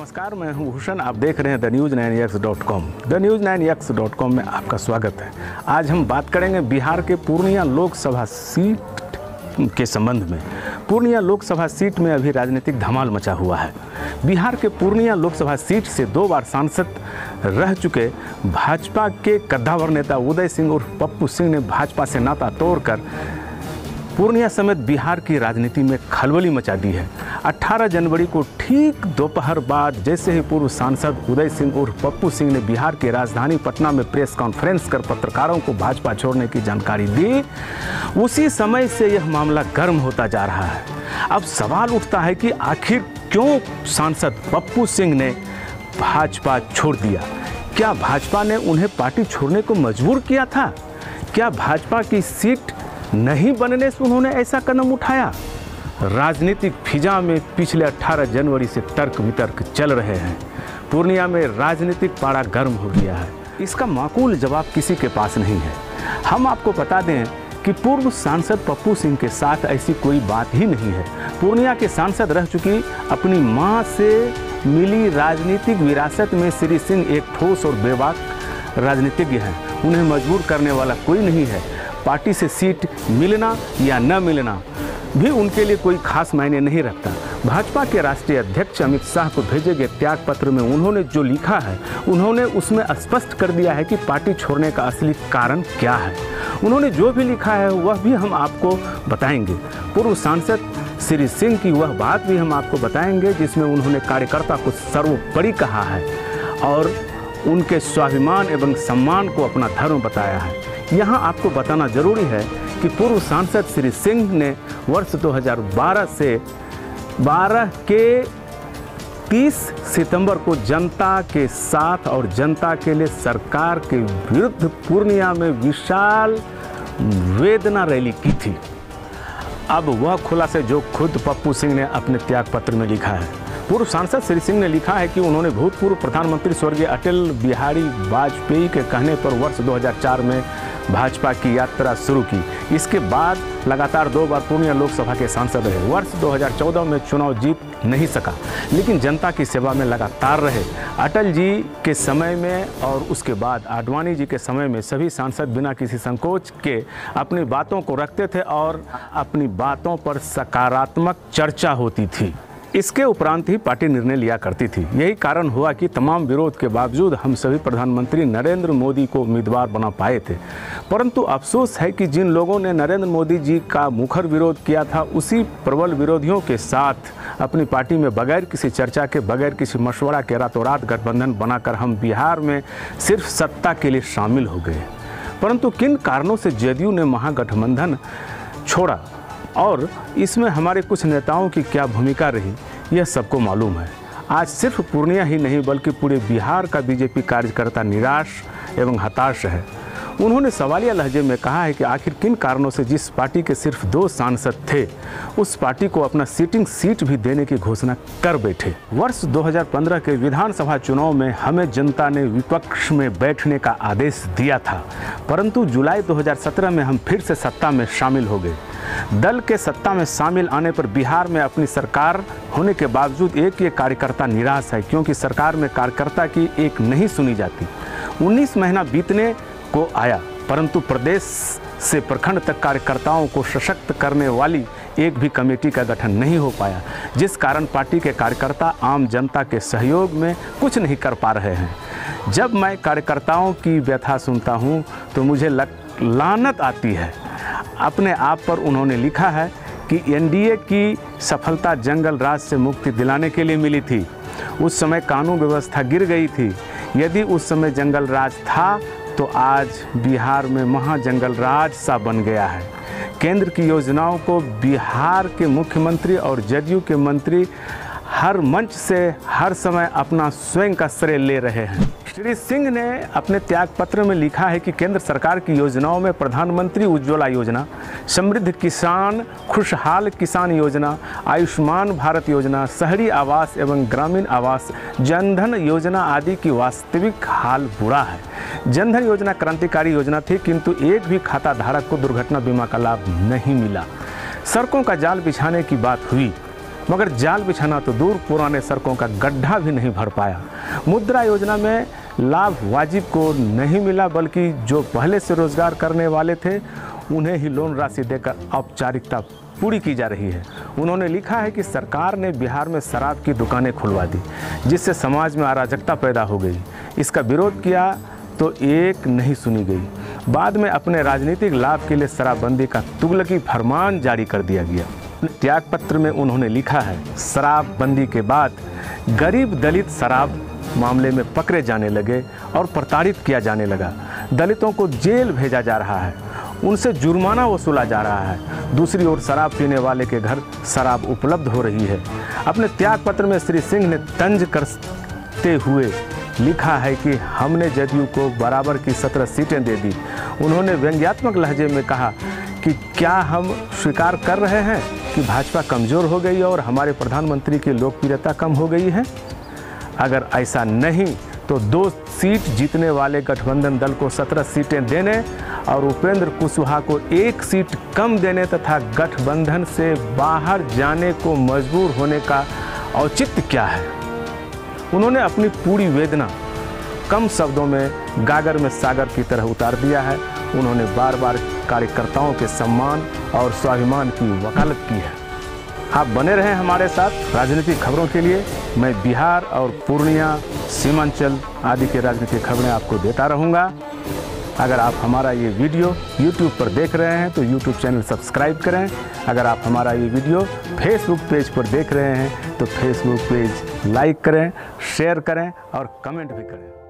नमस्कार, मैं हूं भूषण। आप देख रहे हैं thenews9x.com। thenews9x.com में आपका स्वागत है। आज हम बात करेंगे बिहार के पूर्णिया लोकसभा सीट के संबंध में। पूर्णिया लोकसभा सीट में अभी राजनीतिक धमाल मचा हुआ है। बिहार के पूर्णिया लोकसभा सीट से 2 बार सांसद रह चुके भाजपा के कद्दावर नेता उदय सिंह उर्फ पप्पू सिंह ने भाजपा से नाता तोड़कर पूर्णिया समेत बिहार की राजनीति में खलबली मचा दी है। 18 जनवरी को ठीक दोपहर बाद जैसे ही पूर्व सांसद उदय सिंह उर्फ पप्पू सिंह ने बिहार की राजधानी पटना में प्रेस कॉन्फ्रेंस कर पत्रकारों को भाजपा छोड़ने की जानकारी दी, उसी समय से यह मामला गर्म होता जा रहा है। अब सवाल उठता है कि आखिर क्यों सांसद पप्पू सिंह ने भाजपा छोड़ दिया? क्या भाजपा ने उन्हें पार्टी छोड़ने को मजबूर किया था? क्या भाजपा की सीट नहीं बनने से उन्होंने ऐसा कदम उठाया? राजनीतिक फिजा में पिछले 18 जनवरी से तर्क वितर्क चल रहे हैं। पूर्णिया में राजनीतिक पारा गर्म हो गया है। इसका माकूल जवाब किसी के पास नहीं है। हम आपको बता दें कि पूर्व सांसद पप्पू सिंह के साथ ऐसी कोई बात ही नहीं है। पूर्णिया के सांसद रह चुकी अपनी मां से मिली राजनीतिक विरासत में श्री सिंह एक ठोस और बेबाक राजनीतिज्ञ हैं। उन्हें मजबूर करने वाला कोई नहीं है। पार्टी से सीट मिलना या न मिलना भी उनके लिए कोई खास मायने नहीं रखता। भाजपा के राष्ट्रीय अध्यक्ष अमित शाह को भेजे गए त्याग पत्र में उन्होंने जो लिखा है, उन्होंने उसमें स्पष्ट कर दिया है कि पार्टी छोड़ने का असली कारण क्या है। उन्होंने जो भी लिखा है वह भी हम आपको बताएंगे। पूर्व सांसद श्री सिंह की वह बात भी हम आपको बताएंगे जिसमें उन्होंने कार्यकर्ता को सर्वोपरि कहा है और उनके स्वाभिमान एवं सम्मान को अपना धर्म बताया है। यहाँ आपको बताना जरूरी है कि पूर्व सांसद श्री सिंह ने वर्ष 2012 से 12 के 30 सितंबर को जनता के साथ और जनता के लिए सरकार के विरुद्ध पूर्णिया में विशाल वेदना रैली की थी। अब वह खुलासे जो खुद पप्पू सिंह ने अपने त्याग पत्र में लिखा है। पूर्व सांसद श्री सिंह ने लिखा है कि उन्होंने भूतपूर्व प्रधानमंत्री स्वर्गीय अटल बिहारी वाजपेयी के कहने पर वर्ष 2004 में भाजपा की यात्रा शुरू की। इसके बाद लगातार 2 बार पूर्णिया लोकसभा के सांसद रहे। वर्ष 2014 में चुनाव जीत नहीं सका, लेकिन जनता की सेवा में लगातार रहे। अटल जी के समय में और उसके बाद आडवाणी जी के समय में सभी सांसद बिना किसी संकोच के अपनी बातों को रखते थे और अपनी बातों पर सकारात्मक चर्चा होती थी। इसके उपरांत ही पार्टी निर्णय लिया करती थी। यही कारण हुआ कि तमाम विरोध के बावजूद हम सभी प्रधानमंत्री नरेंद्र मोदी को उम्मीदवार बना पाए थे। परंतु अफसोस है कि जिन लोगों ने नरेंद्र मोदी जी का मुखर विरोध किया था, उसी प्रबल विरोधियों के साथ अपनी पार्टी में बगैर किसी चर्चा के, बगैर किसी मशवरा के रातों रात गठबंधन बनाकर हम बिहार में सिर्फ सत्ता के लिए शामिल हो गए। परंतु किन कारणों से जदयू ने महागठबंधन छोड़ा और इसमें हमारे कुछ नेताओं की क्या भूमिका रही, यह सबको मालूम है। आज सिर्फ पूर्णिया ही नहीं बल्कि पूरे बिहार का बीजेपी कार्यकर्ता निराश एवं हताश है। उन्होंने सवालिया लहजे में कहा है कि आखिर किन कारणों से जिस पार्टी के सिर्फ 2 सांसद थे, उस पार्टी को अपना सिटिंग सीट भी देने की घोषणा कर बैठे। वर्ष 2015 के विधानसभा चुनाव में हमें जनता ने विपक्ष में बैठने का आदेश दिया था, परंतु जुलाई 2017 में हम फिर से सत्ता में शामिल हो गए। दल के सत्ता में शामिल आने पर बिहार में अपनी सरकार होने के बावजूद एक ये कार्यकर्ता निराश है, क्योंकि सरकार में कार्यकर्ता की एक नहीं सुनी जाती। 19 महीना बीतने को आया, परंतु प्रदेश से प्रखंड तक कार्यकर्ताओं को सशक्त करने वाली एक भी कमेटी का गठन नहीं हो पाया, जिस कारण पार्टी के कार्यकर्ता आम जनता के सहयोग में कुछ नहीं कर पा रहे हैं। जब मैं कार्यकर्ताओं की व्यथा सुनता हूँ तो मुझे लानत आती है। अपने आप पर उन्होंने लिखा है कि एनडीए की सफलता जंगल राज से मुक्ति दिलाने के लिए मिली थी। उस समय कानून व्यवस्था गिर गई थी। यदि उस समय जंगल राज था तो आज बिहार में महाजंगल राज सा बन गया है। केंद्र की योजनाओं को बिहार के मुख्यमंत्री और जदयू के मंत्री हर मंच से हर समय अपना स्वयं का श्रेय ले रहे हैं। श्री सिंह ने अपने त्याग पत्र में लिखा है कि केंद्र सरकार की योजनाओं में प्रधानमंत्री उज्ज्वला योजना, समृद्ध किसान खुशहाल किसान योजना, आयुष्मान भारत योजना, शहरी आवास एवं ग्रामीण आवास, जनधन योजना आदि की वास्तविक हाल बुरा है। जनधन योजना क्रांतिकारी योजना थी, किंतु एक भी खाता धारक को दुर्घटना बीमा का लाभ नहीं मिला। सड़कों का जाल बिछाने की बात हुई, मगर जाल बिछाना तो दूर, पुराने सड़कों का गड्ढा भी नहीं भर पाया। मुद्रा योजना में लाभ वाजिब को नहीं मिला, बल्कि जो पहले से रोजगार करने वाले थे उन्हें ही लोन राशि देकर औपचारिकता पूरी की जा रही है। उन्होंने लिखा है कि सरकार ने बिहार में शराब की दुकानें खुलवा दी, जिससे समाज में अराजकता पैदा हो गई। इसका विरोध किया तो एक नहीं सुनी गई। बाद में अपने राजनीतिक लाभ के लिए शराबबंदी का तुगलकी फरमान जारी कर दिया गया। त्याग पत्र में उन्होंने लिखा है, शराबबंदी के बाद गरीब दलित शराब मामले में पकड़े जाने लगे और प्रताड़ित किया जाने लगा। दलितों को जेल भेजा जा रहा है, उनसे जुर्माना वसूला जा रहा है। दूसरी ओर शराब पीने वाले के घर शराब उपलब्ध हो रही है। अपने त्याग पत्र में श्री सिंह ने तंज करते हुए लिखा है कि हमने जदयू को बराबर की 17 सीटें दे दी। उन्होंने व्यंग्यात्मक लहजे में कहा कि क्या हम स्वीकार कर रहे हैं कि भाजपा कमज़ोर हो गई और हमारे प्रधानमंत्री की लोकप्रियता कम हो गई है? अगर ऐसा नहीं तो 2 सीट जीतने वाले गठबंधन दल को 17 सीटें देने और उपेंद्र कुशवाहा को 1 सीट कम देने तथा गठबंधन से बाहर जाने को मजबूर होने का औचित्य क्या है? उन्होंने अपनी पूरी वेदना कम शब्दों में गागर में सागर की तरह उतार दिया है। उन्होंने बार बार कार्यकर्ताओं के सम्मान और स्वाभिमान की वकालत की है। आप बने रहें हमारे साथ राजनीतिक खबरों के लिए। मैं बिहार और पूर्णिया, सीमांचल आदि के राजनीतिक खबरें आपको देता रहूँगा। अगर आप हमारा ये वीडियो YouTube पर देख रहे हैं तो YouTube चैनल सब्सक्राइब करें। अगर आप हमारा ये वीडियो Facebook पेज पर देख रहे हैं तो Facebook पेज लाइक करें, शेयर करें और कमेंट भी करें।